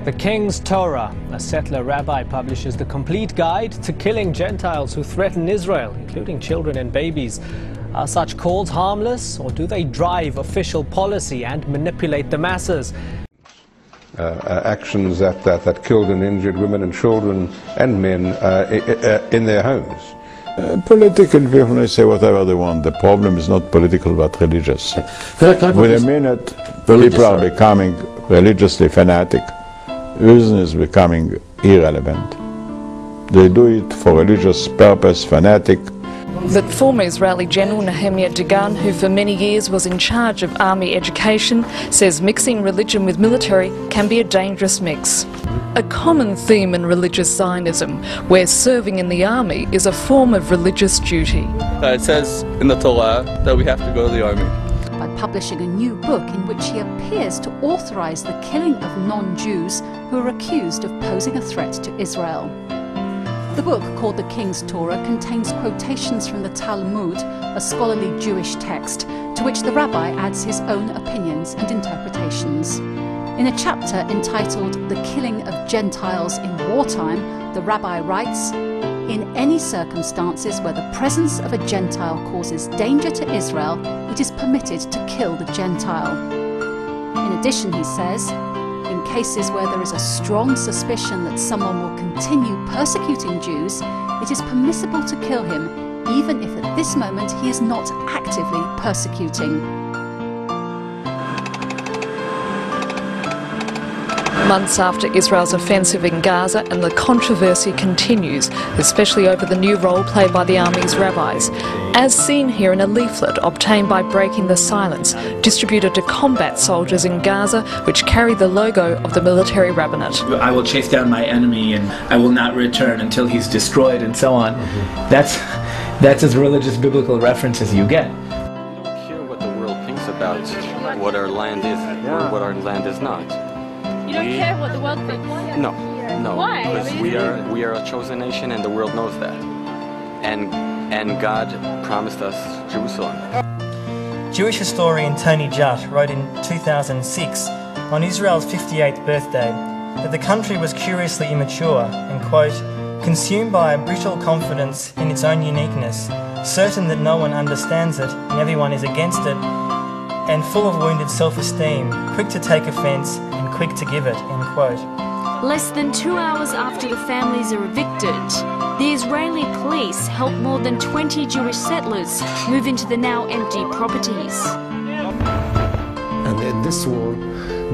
The King's Torah, a settler rabbi, publishes the complete guide to killing Gentiles who threaten Israel, including children and babies. Are such calls harmless, or do they drive official policy and manipulate the masses? Actions that killed and injured women and children and men in their homes. Political people may say whatever they want. The problem is not political but religious. With a minute, people are becoming religiously fanatic. Reason is becoming irrelevant. They do it for religious purpose, fanatic. But former Israeli General Nehemiah Dagan, who for many years was in charge of army education, says mixing religion with military can be a dangerous mix. A common theme in religious Zionism, where serving in the army is a form of religious duty. It says in the Torah that we have to go to the army. By publishing a new book in which he appears to authorise the killing of non-Jews who are accused of posing a threat to Israel. The book, called The King's Torah, contains quotations from the Talmud, a scholarly Jewish text, to which the rabbi adds his own opinions and interpretations. In a chapter entitled The Killing of Gentiles in Wartime, the rabbi writes, "In any circumstances where the presence of a Gentile causes danger to Israel, it is permitted to kill the Gentile." In addition, he says, in cases where there is a strong suspicion that someone will continue persecuting Jews, it is permissible to kill him, even if at this moment he is not actively persecuting. Months after Israel's offensive in Gaza, and the controversy continues, especially over the new role played by the army's rabbis, as seen here in a leaflet obtained by Breaking the Silence, distributed to combat soldiers in Gaza, which carry the logo of the military rabbinate. I will chase down my enemy and I will not return until he's destroyed, and so on. That's as religious biblical reference as you get. We don't care what the world thinks about what our land is or what our land is not. You don't care what the world thinks? No. Why? Because we are a chosen nation, and the world knows that. And God promised us Jerusalem. Jewish historian Tony Judt wrote in 2006, on Israel's 58th birthday, that the country was curiously immature and, quote, consumed by a brutal confidence in its own uniqueness, certain that no one understands it and everyone is against it, and full of wounded self-esteem, quick to take offence and quick to give it, end quote. Less than 2 hours after the families are evicted, the Israeli police helped more than 20 Jewish settlers move into the now empty properties. And in this war,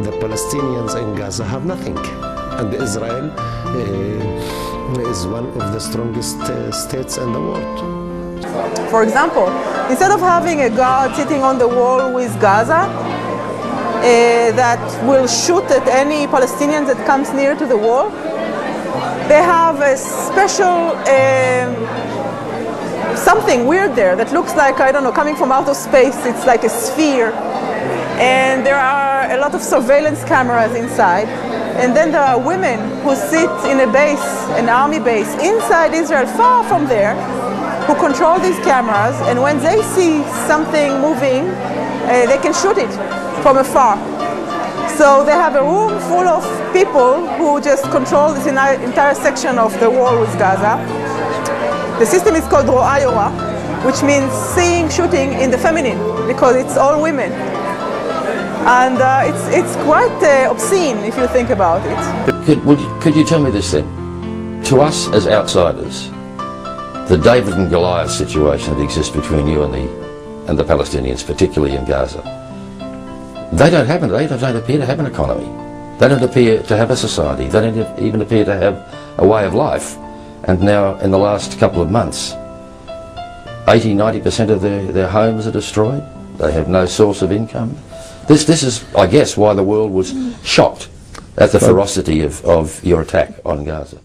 the Palestinians in Gaza have nothing. And Israel is one of the strongest states in the world. For example, instead of having a guard sitting on the wall with Gaza that will shoot at any Palestinian that comes near to the wall, they have a special something weird there that looks like, I don't know, coming from outer space. It's like a sphere. And there are a lot of surveillance cameras inside. And then there are women who sit in a base, an army base, inside Israel, far from there, who control these cameras, and when they see something moving, they can shoot it from afar. So they have a room full of people who just control this entire section of the wall with Gaza. The system is called Ro'a Yora, which means seeing, shooting in the feminine, because it's all women. And it's quite obscene if you think about it. Could you tell me this then? To us as outsiders, the David and Goliath situation that exists between you and the Palestinians, particularly in Gaza, they don't appear to have an economy. They don't appear to have a society. They don't even appear to have a way of life. And now, in the last couple of months, 80–90% of their homes are destroyed. They have no source of income. This is, I guess, why the world was shocked at the ferocity of your attack on Gaza.